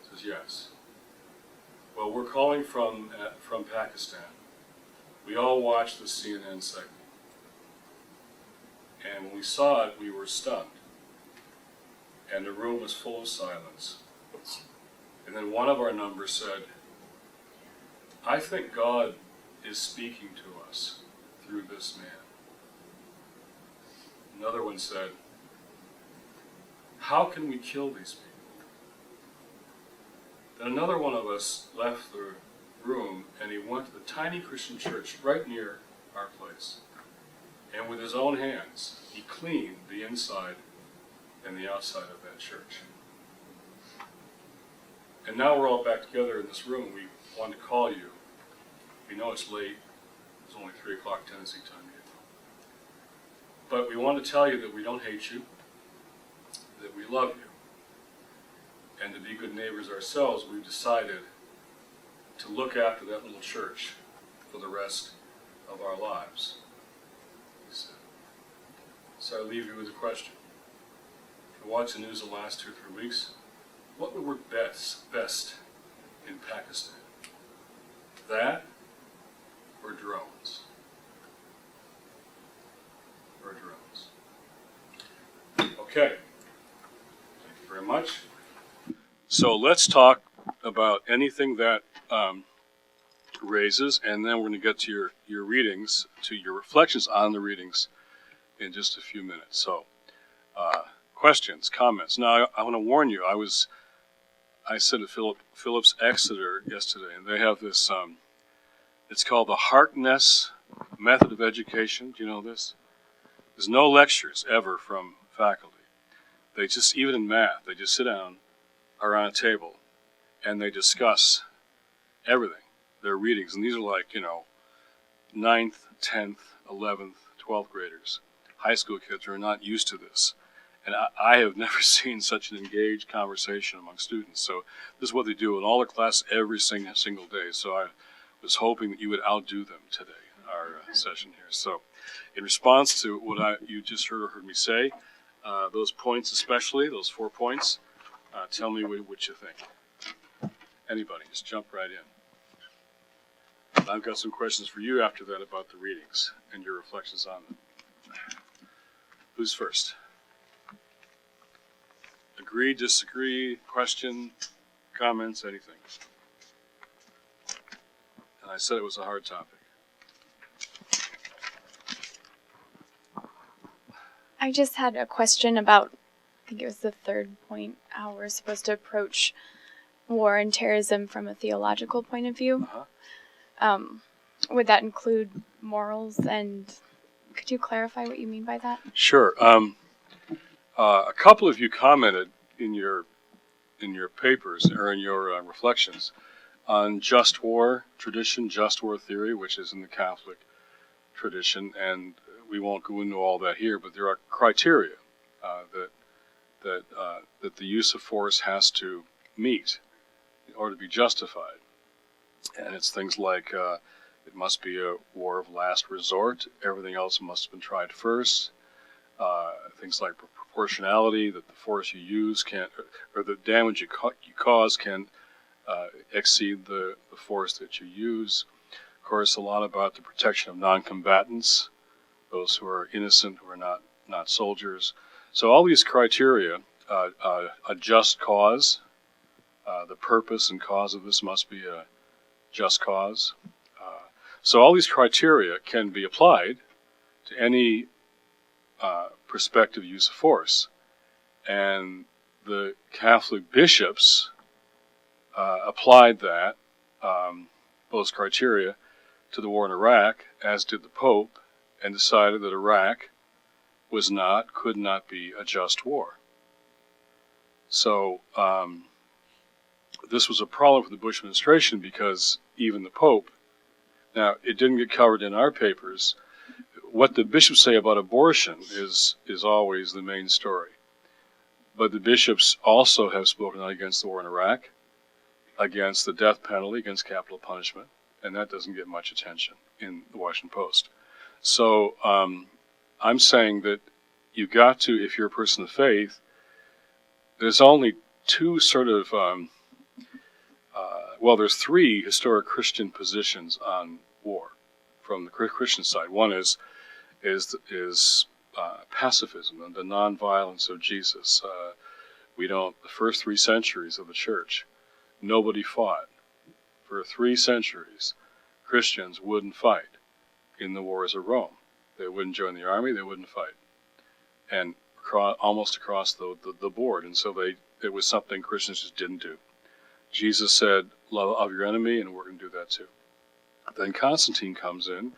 He says, yes. Well, we're calling from Pakistan. We all watched the CNN segment. And when we saw it, we were stunned. And the room was full of silence. And then one of our numbers said, I think God is speaking to us through this man. Another one said, how can we kill these people? Then another one of us left the room and he went to the tiny Christian church right near our place. And with his own hands, he cleaned the inside and the outside of that church. And now we're all back together in this room. We want to call you. We know it's late. It's only 3 o'clock Tennessee time here. But we want to tell you that we don't hate you, that we love you. And to be good neighbors ourselves, we've decided to look after that little church for the rest of our lives. He said. So I leave you with a question. If you watch the news the last 2 or 3 weeks, what would work best in Pakistan? That or drones? Or drones? Okay. Thank you very much. So let's talk about anything that raises, and then we're going to get to your readings, to your reflections on the readings in just a few minutes. So, questions, comments. Now, I want to warn you, I said at Phillips Exeter yesterday, and they have this, it's called the Harkness Method of Education. Do you know this? There's no lectures ever from faculty. They just, even in math, they just sit down around a table and they discuss everything, their readings. And these are like, 9th, 10th, 11th, 12th graders, high school kids who are not used to this. And I have never seen such an engaged conversation among students. So this is what they do in all the classes every single day. So I was hoping that you would outdo them today, our session here. So in response to what you just heard me say, those points especially, those 4 points, tell me what you think. Anybody, just jump right in. I've got some questions for you after that about the readings and your reflections on them. Who's first? Agree, disagree, question, comments, anything? And I said it was a hard topic.
I just had a question about, I think it was the third point, how we're supposed to approach war and terrorism from a theological point of view. Would that include morals, and could you clarify what you mean by that?
Sure. A couple of you commented in your papers or in your reflections on just war tradition, just war theory, which is in the Catholic tradition, and we won't go into all that here, but there are criteria that the use of force has to meet in order to be justified, and it's things like it must be a war of last resort. Everything else must have been tried first. Things like proportionality, that the force you use can't, or the damage you cause can exceed the force that you use. Of course, a lot about the protection of non-combatants, those who are innocent, who are not soldiers. So all these criteria, a just cause, the purpose and cause of this must be a just cause. So all these criteria can be applied to any prospective use of force. And the Catholic bishops applied those criteria to the war in Iraq, as did the Pope, and decided that Iraq could not be a just war. So this was a problem for the Bush administration, because even the Pope, now it didn't get covered in our papers, what the bishops say about abortion is always the main story. But the bishops also have spoken out against the war in Iraq, against the death penalty, against capital punishment, and that doesn't get much attention in the Washington Post. So I'm saying that you've got to, if you're a person of faith, there's only two sort of, there's three historic Christian positions on war from the Christian side. One is pacifism and the nonviolence of Jesus. The first 3 centuries of the church, nobody fought. For 3 centuries, Christians wouldn't fight in the wars of Rome. They wouldn't join the army, they wouldn't fight. And almost across the board. And so it was something Christians just didn't do. Jesus said, love your enemy, and we're going to do that too. Then Constantine comes in,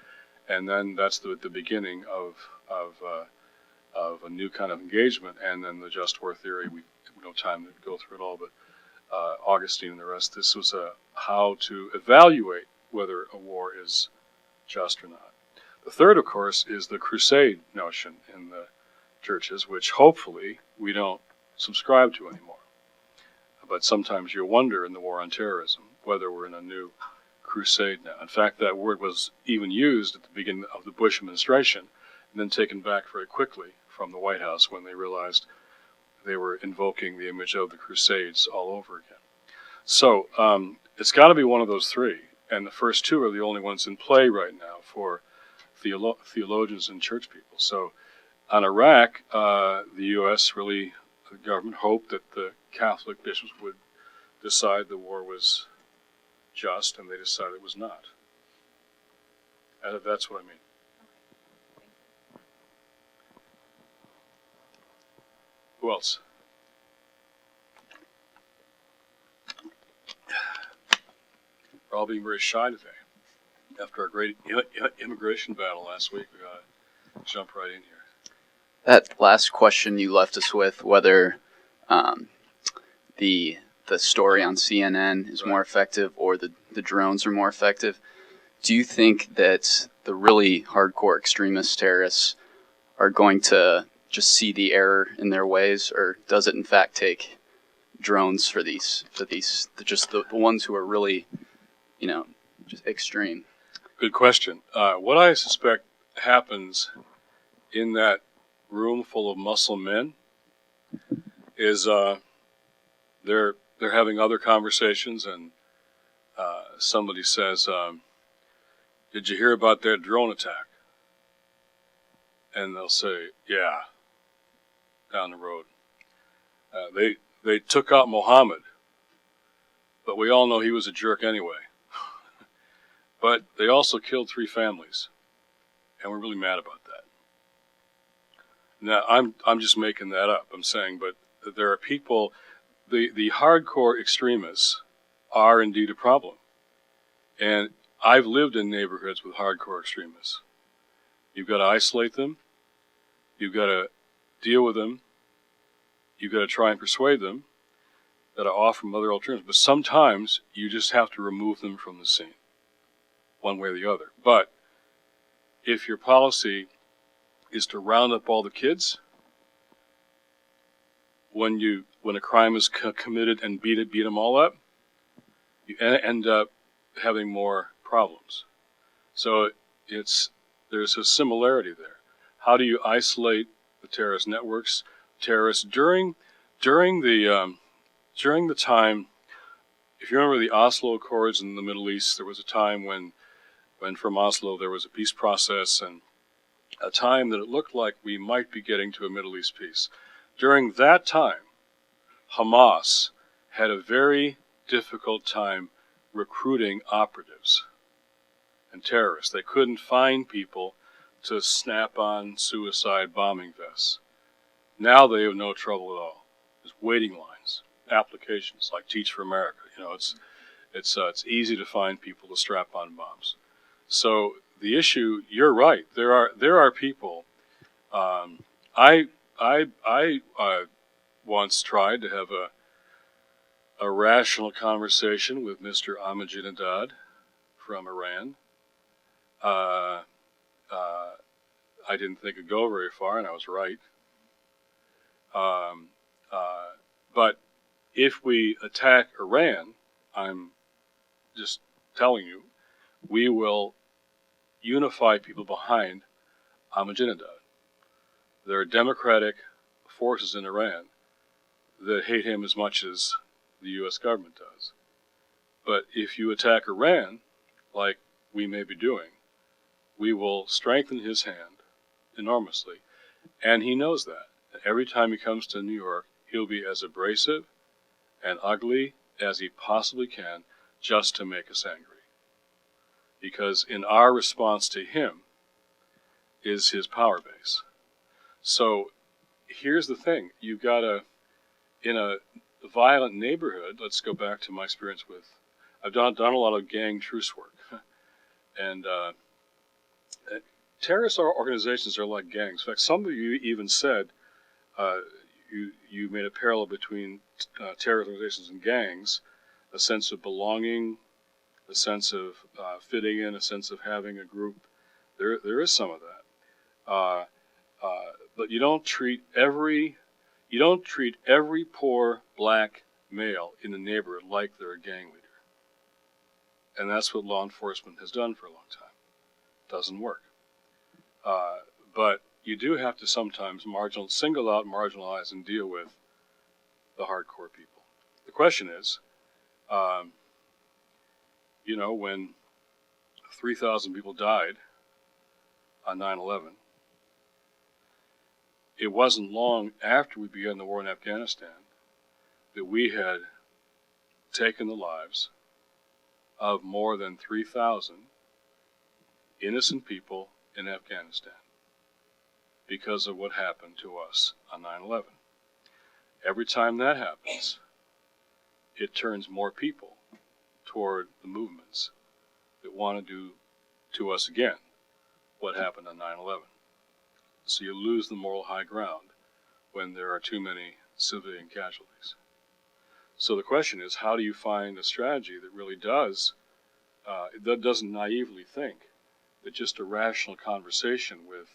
and then that's the beginning of a new kind of engagement, and then the just war theory. We have no time to go through it all, but Augustine and the rest. This was how to evaluate whether a war is just or not. The third, of course, is the crusade notion in the churches, which hopefully we don't subscribe to anymore. But sometimes you wonder in the war on terrorism whether we're in a new crusade now. In fact, that word was even used at the beginning of the Bush administration and then taken back very quickly from the White House when they realized they were invoking the image of the Crusades all over again. So it's got to be one of those three, and the first two are the only ones in play right now for theologians and church people. So on Iraq, the U.S. the government hoped that the Catholic bishops would decide the war was just, and they decided it was not. That's what I mean. Who else? We're all being very shy today. After our great immigration battle last week, we got to jump right in here.
That last question you left us with, whether the story on CNN is more effective or the drones are more effective, do you think that the really hardcore extremist terrorists are going to just see the error in their ways, or does it in fact take drones for these just the ones who are really, just extreme?
Good question. What I suspect happens in that room full of Muslim men is they're having other conversations, and somebody says, "Did you hear about that drone attack?" And they'll say, "Yeah, down the road. They took out Muhammad, but we all know he was a jerk anyway. But they also killed 3 families, and we're really mad about that." Now, I'm just making that up. I'm saying, but there are people, the hardcore extremists are indeed a problem. And I've lived in neighborhoods with hardcore extremists. You've got to isolate them. You've got to deal with them. You've got to try and persuade them. You've got to offer them other alternatives. But sometimes you just have to remove them from the scene, one way or the other. But if your policy is to round up all the kids when a crime is committed and beat them all up, you end up having more problems. So there's a similarity there. How do you isolate the terrorist networks, terrorists during the time? If you remember the Oslo Accords in the Middle East, there was a time when from Oslo there was a peace process, and a time that it looked like we might be getting to a Middle East peace. During that time, Hamas had a very difficult time recruiting operatives and terrorists. They couldn't find people to snap on suicide bombing vests. Now they have no trouble at all. There's waiting lines, applications like Teach for America. It's easy to find people to strap on bombs. So the issue, you're right. There are people. I once tried to have a rational conversation with Mr. Ahmadinejad from Iran. I didn't think it'd go very far, and I was right. But if we attack Iran, I'm just telling you, we will unify people behind Ahmadinejad. There are democratic forces in Iran that hate him as much as the U.S. government does. But if you attack Iran, like we may be doing, we will strengthen his hand enormously. And he knows that. Every time he comes to New York, he'll be as abrasive and ugly as he possibly can just to make us angry. Because in our response to him is his power base. So here's the thing. You've got in a violent neighborhood, let's go back to my experience with, I've done a lot of gang truce work. And terrorist organizations are like gangs. In fact, some of you even said, you made a parallel between terrorist organizations and gangs, a sense of belonging, a sense of fitting in, a sense of having a group. There is some of that. But you don't treat every poor black male in the neighborhood like they're a gang leader. And that's what law enforcement has done for a long time. Doesn't work. But you do have to sometimes single out, marginalize, and deal with the hardcore people. The question is, when 3,000 people died on 9/11, it wasn't long after we began the war in Afghanistan that we had taken the lives of more than 3,000 innocent people in Afghanistan because of what happened to us on 9/11. Every time that happens, it turns more people toward the movements that want to do to us again what happened on 9/11. So you lose the moral high ground when there are too many civilian casualties. So the question is, how do you find a strategy that really doesn't naively think that just a rational conversation with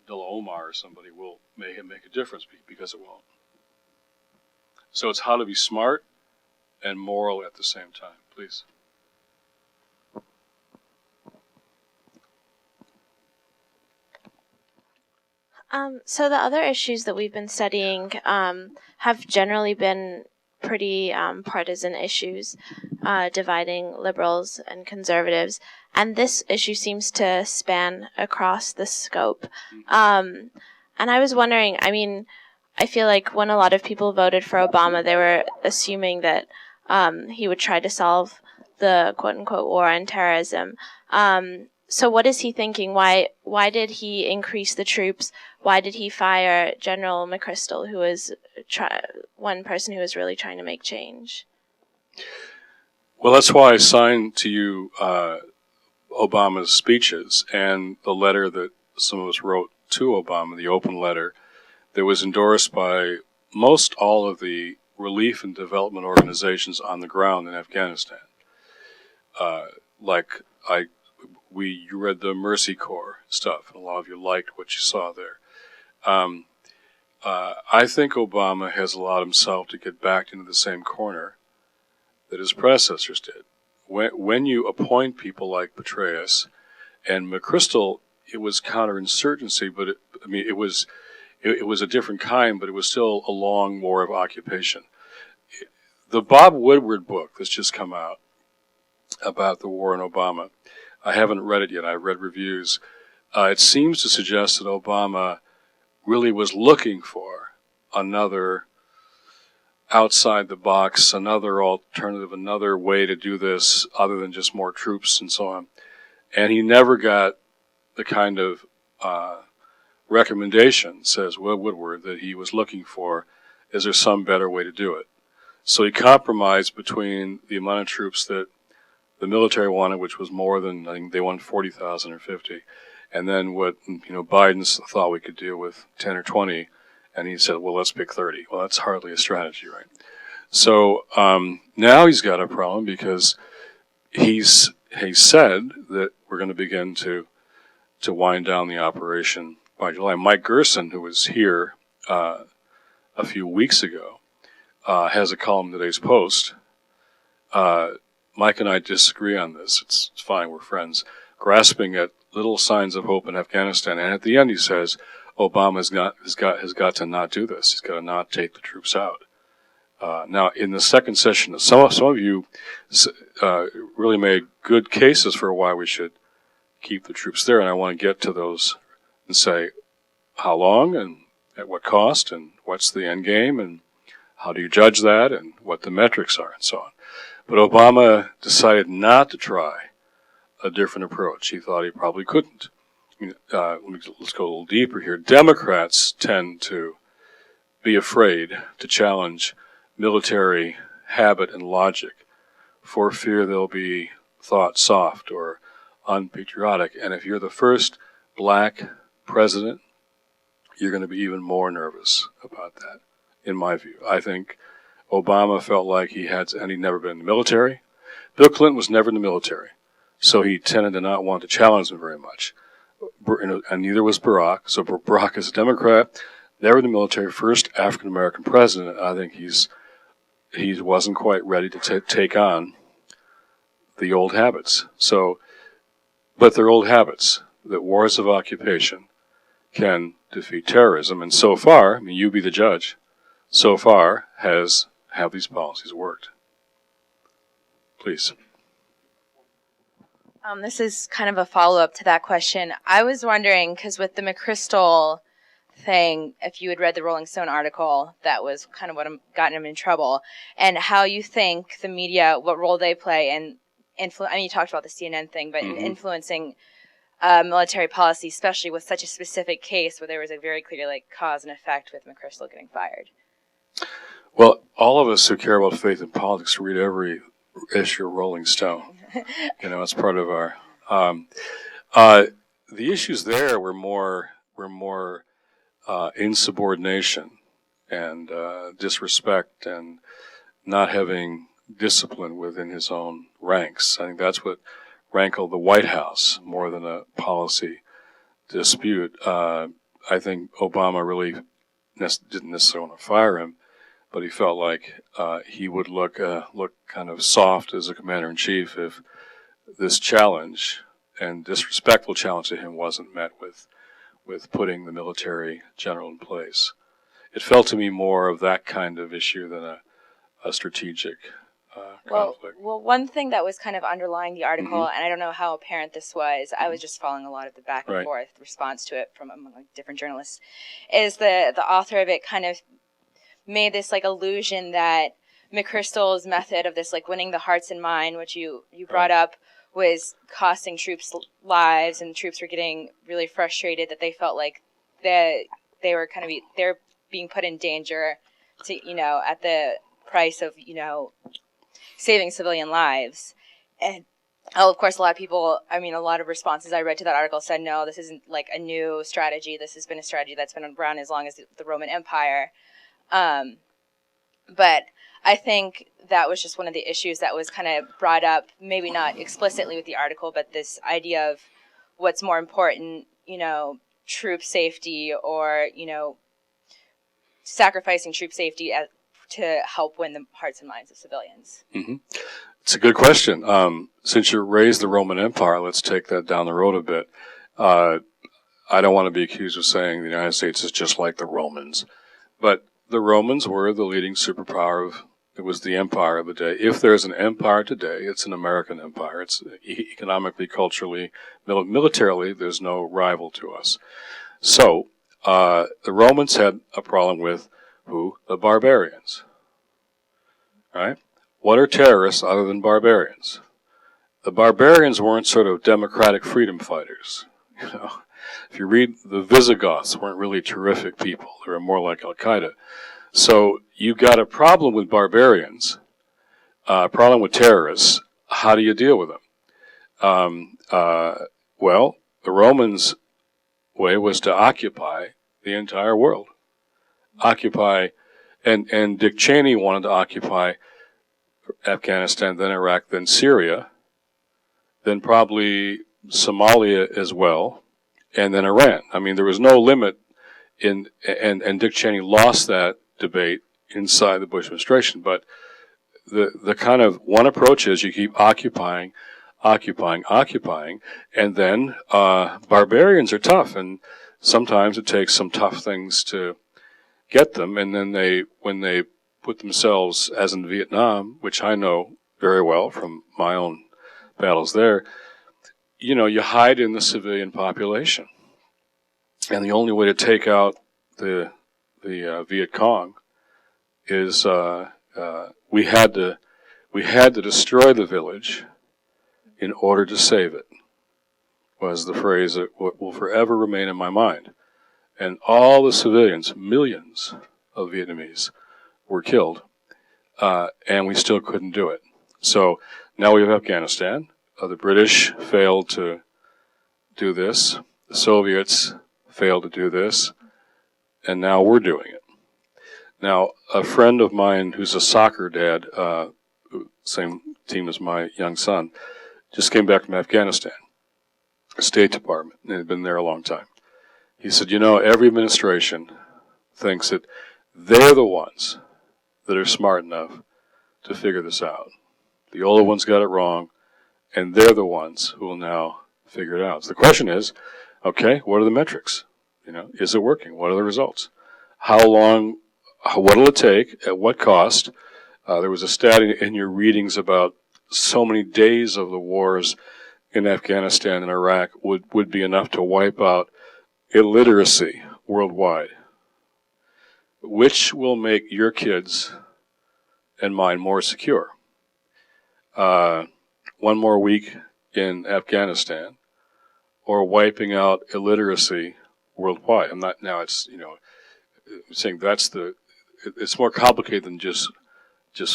Dilla Omar or somebody will make a difference, because it won't. So it's how to be smart and moral at the same time. Please.
So the other issues that we've been studying have generally been pretty partisan issues, dividing liberals and conservatives, and this issue seems to span across the scope. And I was wondering, I mean, I feel like when a lot of people voted for Obama, they were assuming that he would try to solve the quote-unquote war on terrorism. So what is he thinking? Why did he increase the troops? Why did he fire General McChrystal, who was one person who was really trying to make change?
Well, that's why I signed to you Obama's speeches and the letter that some of us wrote to Obama, the open letter, that was endorsed by most all of the relief and development organizations on the ground in Afghanistan. You read the Mercy Corps stuff, and a lot of you liked what you saw there. I think Obama has allowed himself to get back into the same corner that his predecessors did. When you appoint people like Petraeus and McChrystal, it was counterinsurgency, but it was a different kind, but it was still a long war of occupation. The Bob Woodward book that's just come out about the war in Obama, I haven't read it yet. I read reviews. It seems to suggest that Obama really was looking for another outside the box, another alternative, another way to do this other than just more troops and so on. And he never got the kind of recommendation, says Will Woodward, that he was looking for. Is there some better way to do it? So he compromised between the amount of troops that the military wanted, which was more than, I think they wanted 40,000 or 50, and then what Biden thought we could do with 10 or 20, and he said, well, let's pick 30. Well, that's hardly a strategy, right? So now he's got a problem because he said that we're going to begin to wind down the operation by July. Mike Gerson, who was here a few weeks ago, has a column in today's Post. Mike and I disagree on this. It's fine, we're friends. Grasping at little signs of hope in Afghanistan, and at the end he says, Obama has got to not do this. He's got to not take the troops out. Now, in the second session, some of you really made good cases for why we should keep the troops there, and I want to get to those and say how long and at what cost and what's the end game and how do you judge that and what the metrics are and so on. But Obama decided not to try a different approach. He thought he probably couldn't. Let's go a little deeper here. Democrats tend to be afraid to challenge military habit and logic for fear they'll be thought soft or unpatriotic. And if you're the first black president, you're going to be even more nervous about that, in my view. I think Obama felt like he'd never been in the military. Bill Clinton was never in the military, so he tended to not want to challenge him very much. And neither was Barack. So Barack is a Democrat, never in the military, first African-American president. I think he wasn't quite ready to take on the old habits. But they're old habits, that wars of occupation can defeat terrorism. And so far, you be the judge, so far have these policies worked? Please.
This is kind of a follow-up to that question. I was wondering, because with the McChrystal thing, if you had read the Rolling Stone article, that was kind of what gotten him in trouble, and how you think the media, what role they play in you talked about the CNN thing, but in influencing military policy, especially with such a specific case where there was a very clear cause and effect with McChrystal getting fired.
Well, all of us who care about faith and politics read every issue of Rolling Stone. It's part of our. The issues there were more insubordination and disrespect and not having discipline within his own ranks. I think that's what rankled the White House more than a policy dispute. I think Obama really didn't necessarily want to fire him, but he felt like he would look kind of soft as a commander-in-chief if this challenge and disrespectful challenge to him wasn't met with putting the military general in place. It felt to me more of that kind of issue than a strategic conflict.
Well, one thing that was kind of underlying the article, and I don't know how apparent this was, I was just following a lot of the back and forth response to it from among different journalists, is the author of it kind of made this like illusion that McChrystal's method of this like winning the hearts and mind, which you brought up, was costing troops lives, and troops were getting really frustrated that they felt like they were they're being put in danger to, at the price of, saving civilian lives. And of course, a lot of responses I read to that article said, no, this isn't like a new strategy. This has been a strategy that's been around as long as the Roman Empire. But I think that was just one of the issues that was kind of brought up, maybe not explicitly with the article, but this idea of what's more important, troop safety or, sacrificing troop safety to help win the hearts and minds of civilians.
Mm-hmm. It's a good question. Since you raised the Roman Empire, let's take that down the road a bit. I don't want to be accused of saying the United States is just like the Romans, but the Romans were the leading superpower it was the empire of the day. If there's an empire today, it's an American empire. It's economically, culturally, militarily, there's no rival to us. So, the Romans had a problem with who? The barbarians. Right? What are terrorists other than barbarians? The barbarians weren't sort of democratic freedom fighters. If you read, the Visigoths weren't really terrific people. They were more like Al-Qaeda. So you got a problem with barbarians, a problem with terrorists. How do you deal with them? Well, the Romans' way was to occupy the entire world. And Dick Cheney wanted to occupy Afghanistan, then Iraq, then Syria, then probably Somalia as well, and then Iran. I mean, there was no limit and Dick Cheney lost that debate inside the Bush administration. But the kind of one approach is you keep occupying, and then barbarians are tough, and sometimes it takes some tough things to get them, and then when they put themselves, as in Vietnam, which I know very well from my own battles there, you hide in the civilian population. And the only way to take out the Viet Cong is we had to destroy the village in order to save it, was the phrase that will forever remain in my mind. And all the civilians, millions of Vietnamese, were killed, and we still couldn't do it. So now we have Afghanistan. The British failed to do this. The Soviets failed to do this. And now we're doing it. Now, a friend of mine who's a soccer dad, same team as my young son, just came back from Afghanistan, State Department, and had been there a long time. He said, every administration thinks that they're the ones that are smart enough to figure this out. The older ones got it wrong, and they're the ones who will now figure it out. So the question is, okay, what are the metrics? Is it working? What are the results? How long, what will it take? At what cost? There was a stat in your readings about so many days of the wars in Afghanistan and Iraq would be enough to wipe out illiteracy worldwide. Which will make your kids and mine more secure? One more week in Afghanistan, or wiping out illiteracy worldwide. I'm not now. It's saying it's more complicated than just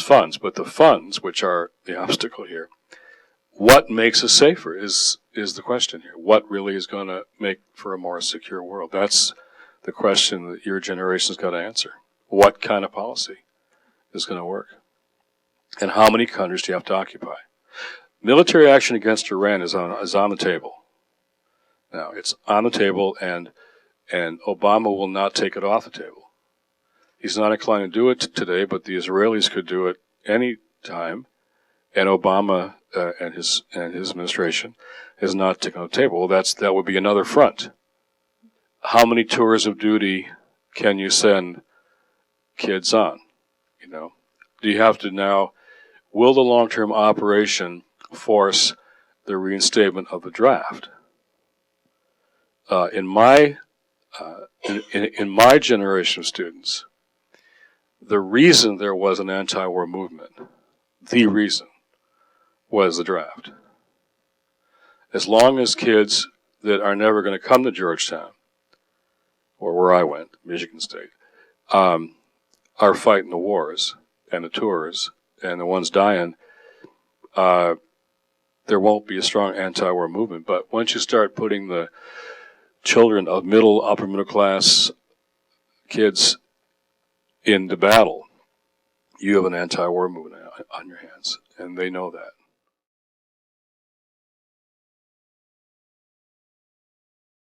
funds, but the funds, which are the obstacle here. What makes us safer is the question here. What really is going to make for a more secure world? That's the question that your generation's got to answer. What kind of policy is going to work? And how many countries do you have to occupy? Military action against Iran is on the table. Now, it's on the table, and Obama will not take it off the table. He's not inclined to do it today, but the Israelis could do it any time, and Obama and his administration is not taken on the table. Well, that would be another front. How many tours of duty can you send kids on? You know, do you have to now? Will the long-term operation force the reinstatement of the draft? In my generation of students, the reason there was an anti-war movement, the reason, was the draft. As long as kids that are never going to come to Georgetown, or where I went, Michigan State, are fighting the wars and the tours and the ones dying, there won't be a strong anti-war movement. But once you start putting the children of upper middle class kids into battle, you have an anti-war movement on your hands, and they know that.